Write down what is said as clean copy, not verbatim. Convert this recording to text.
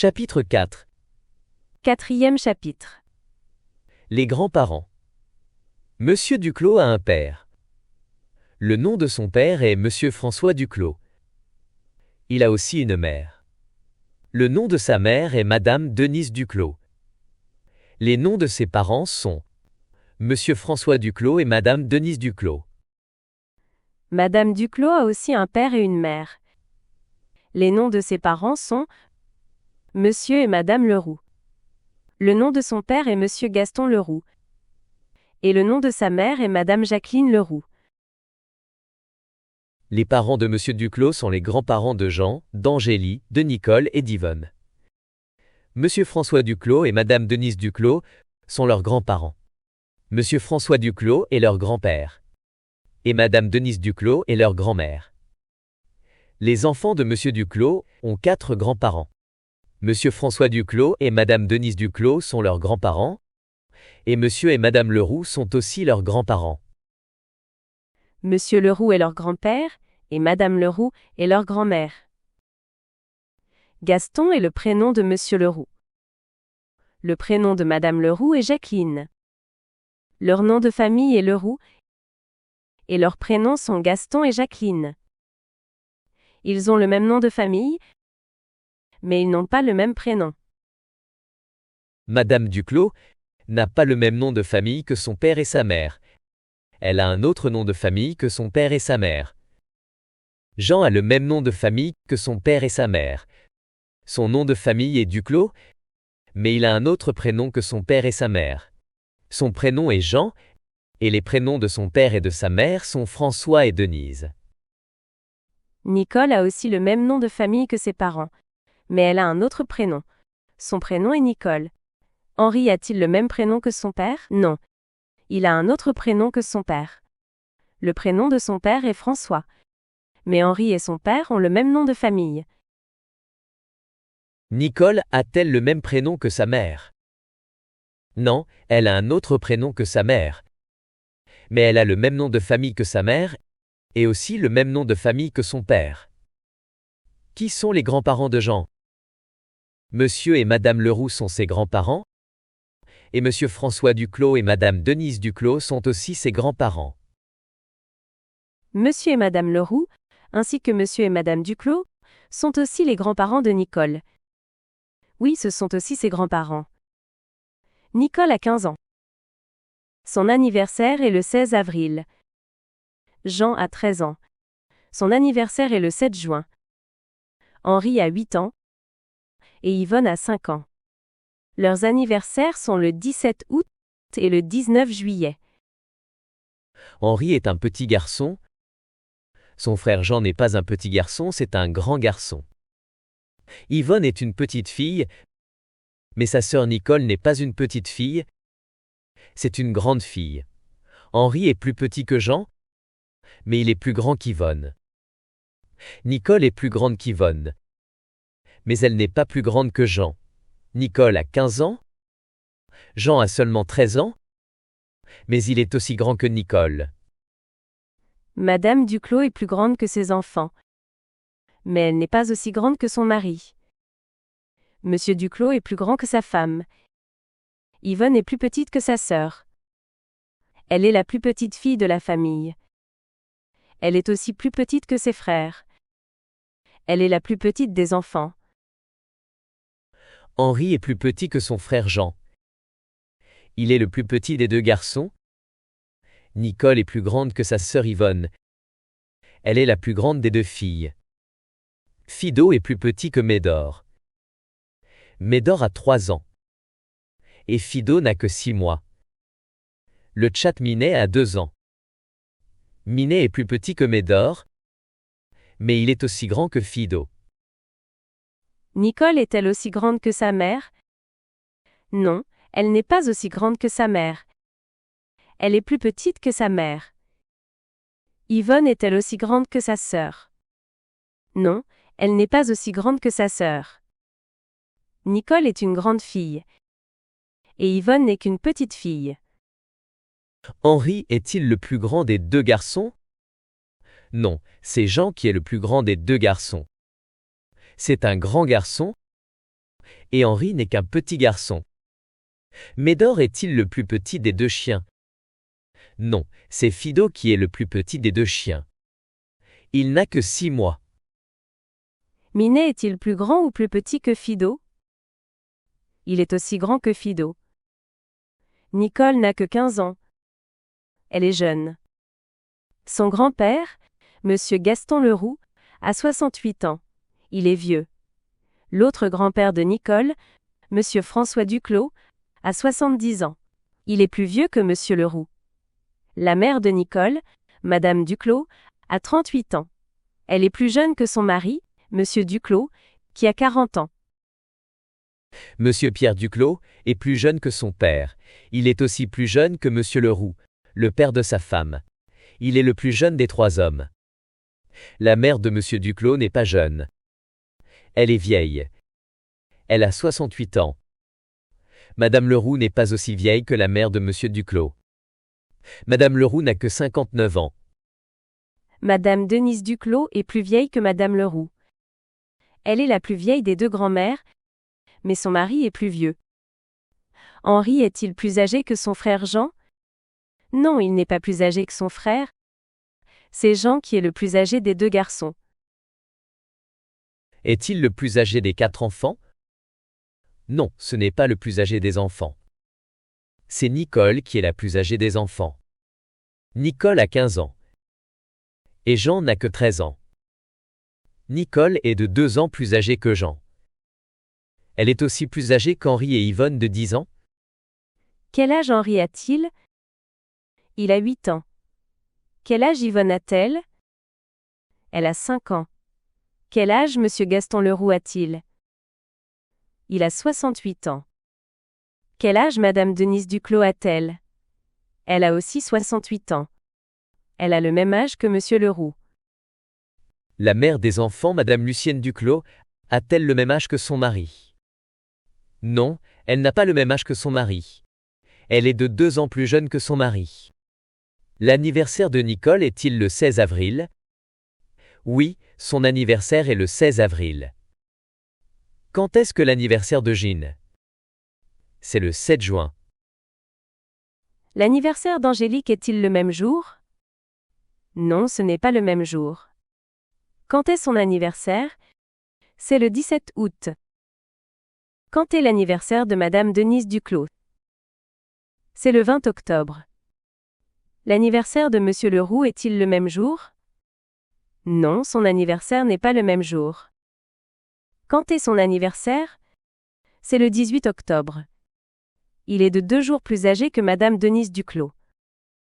Chapitre 4. Quatrième chapitre. Les grands-parents. Monsieur Duclos a un père. Le nom de son père est Monsieur François Duclos. Il a aussi une mère. Le nom de sa mère est Madame Denise Duclos. Les noms de ses parents sont Monsieur François Duclos et Madame Denise Duclos. Madame Duclos a aussi un père et une mère. Les noms de ses parents sont Monsieur et Madame Leroux. Le nom de son père est Monsieur Gaston Leroux. Et le nom de sa mère est Madame Jacqueline Leroux. Les parents de Monsieur Duclos sont les grands-parents de Jean, d'Angélie, de Nicole et d'Yvonne. Monsieur François Duclos et Madame Denise Duclos sont leurs grands-parents. Monsieur François Duclos est leur grand-père. Et Madame Denise Duclos est leur grand-mère. Les enfants de Monsieur Duclos ont 4 grands-parents. Monsieur François Duclos et Madame Denise Duclos sont leurs grands-parents. Et Monsieur et Madame Leroux sont aussi leurs grands-parents. Monsieur Leroux est leur grand-père, et Madame Leroux est leur grand-mère. Gaston est le prénom de Monsieur Leroux. Le prénom de Madame Leroux est Jacqueline. Leur nom de famille est Leroux, et leurs prénoms sont Gaston et Jacqueline. Ils ont le même nom de famille, mais ils n'ont pas le même prénom. Madame Duclos n'a pas le même nom de famille que son père et sa mère. Elle a un autre nom de famille que son père et sa mère. Jean a le même nom de famille que son père et sa mère. Son nom de famille est Duclos, mais il a un autre prénom que son père et sa mère. Son prénom est Jean, et les prénoms de son père et de sa mère sont François et Denise. Nicole a aussi le même nom de famille que ses parents, mais elle a un autre prénom. Son prénom est Nicole. Henri a-t-il le même prénom que son père? Non. Il a un autre prénom que son père. Le prénom de son père est François. Mais Henri et son père ont le même nom de famille. Nicole a-t-elle le même prénom que sa mère? Non, elle a un autre prénom que sa mère. Mais elle a le même nom de famille que sa mère, et aussi le même nom de famille que son père. Qui sont les grands-parents de Jean? Monsieur et Madame Leroux sont ses grands-parents, et Monsieur François Duclos et Madame Denise Duclos sont aussi ses grands-parents. Monsieur et Madame Leroux, ainsi que Monsieur et Madame Duclos, sont aussi les grands-parents de Nicole. Oui, ce sont aussi ses grands-parents. Nicole a 15 ans. Son anniversaire est le 16 avril. Jean a 13 ans. Son anniversaire est le 7 juin. Henri a 8 ans. Et Yvonne a 5 ans. Leurs anniversaires sont le 17 août et le 19 juillet. Henri est un petit garçon. Son frère Jean n'est pas un petit garçon, c'est un grand garçon. Yvonne est une petite fille, mais sa sœur Nicole n'est pas une petite fille, c'est une grande fille. Henri est plus petit que Jean, mais il est plus grand qu'Yvonne. Nicole est plus grande qu'Yvonne, mais elle n'est pas plus grande que Jean. Nicole a 15 ans, Jean a seulement 13 ans, mais il est aussi grand que Nicole. Madame Duclos est plus grande que ses enfants, mais elle n'est pas aussi grande que son mari. Monsieur Duclos est plus grand que sa femme. Yvonne est plus petite que sa sœur. Elle est la plus petite fille de la famille. Elle est aussi plus petite que ses frères. Elle est la plus petite des enfants. Henri est plus petit que son frère Jean. Il est le plus petit des 2 garçons. Nicole est plus grande que sa sœur Yvonne. Elle est la plus grande des 2 filles. Fido est plus petit que Médor. Médor a 3 ans. Et Fido n'a que 6 mois. Le tchat Minet a 2 ans. Minet est plus petit que Médor, mais il est aussi grand que Fido. Nicole est-elle aussi grande que sa mère? Non, elle n'est pas aussi grande que sa mère. Elle est plus petite que sa mère. Yvonne est-elle aussi grande que sa sœur? Non, elle n'est pas aussi grande que sa sœur. Nicole est une grande fille. Et Yvonne n'est qu'une petite fille. Henri est-il le plus grand des 2 garçons? Non, c'est Jean qui est le plus grand des 2 garçons. C'est un grand garçon, et Henri n'est qu'un petit garçon. Médor est-il le plus petit des deux chiens? Non, c'est Fido qui est le plus petit des deux chiens. Il n'a que 6 mois. Minet est-il plus grand ou plus petit que Fido? Il est aussi grand que Fido. Nicole n'a que 15 ans. Elle est jeune. Son grand-père, Monsieur Gaston Leroux, a 68 ans. Il est vieux. L'autre grand-père de Nicole, Monsieur François Duclos, a 70 ans. Il est plus vieux que Monsieur Leroux. La mère de Nicole, Madame Duclos, a 38 ans. Elle est plus jeune que son mari, Monsieur Duclos, qui a 40 ans. Monsieur Pierre Duclos est plus jeune que son père. Il est aussi plus jeune que Monsieur Leroux, le père de sa femme. Il est le plus jeune des 3 hommes. La mère de Monsieur Duclos n'est pas jeune. Elle est vieille. Elle a 68 ans. Madame Leroux n'est pas aussi vieille que la mère de Monsieur Duclos. Madame Leroux n'a que 59 ans. Madame Denise Duclos est plus vieille que Madame Leroux. Elle est la plus vieille des deux grands-mères, mais son mari est plus vieux. Henri est-il plus âgé que son frère Jean? Non, il n'est pas plus âgé que son frère. C'est Jean qui est le plus âgé des deux garçons. Est-il le plus âgé des 4 enfants? Non, ce n'est pas le plus âgé des enfants. C'est Nicole qui est la plus âgée des enfants. Nicole a 15 ans. Et Jean n'a que 13 ans. Nicole est de 2 ans plus âgée que Jean. Elle est aussi plus âgée qu'Henri et Yvonne de 10 ans. Quel âge Henri a-t-il? Il a 8 ans. Quel âge Yvonne a-t-elle? Elle a 5 ans. Quel âge Monsieur Gaston Leroux a-t-il? Il a 68 ans. Quel âge Madame Denise Duclos a-t-elle? Elle a aussi 68 ans. Elle a le même âge que Monsieur Leroux. La mère des enfants, Madame Lucienne Duclos, a-t-elle le même âge que son mari? Non, elle n'a pas le même âge que son mari. Elle est de 2 ans plus jeune que son mari. L'anniversaire de Nicole est-il le 16 avril? Oui, son anniversaire est le 16 avril. Quand est-ce que l'anniversaire de Jean? C'est le 7 juin. L'anniversaire d'Angélique est-il le même jour? Non, ce n'est pas le même jour. Quand est son anniversaire? C'est le 17 août. Quand est l'anniversaire de Madame Denise Duclos? C'est le 20 octobre. L'anniversaire de Monsieur Leroux est-il le même jour? Non, son anniversaire n'est pas le même jour. Quand est son anniversaire? C'est le 18 octobre. Il est de 2 jours plus âgé que Madame Denise Duclos.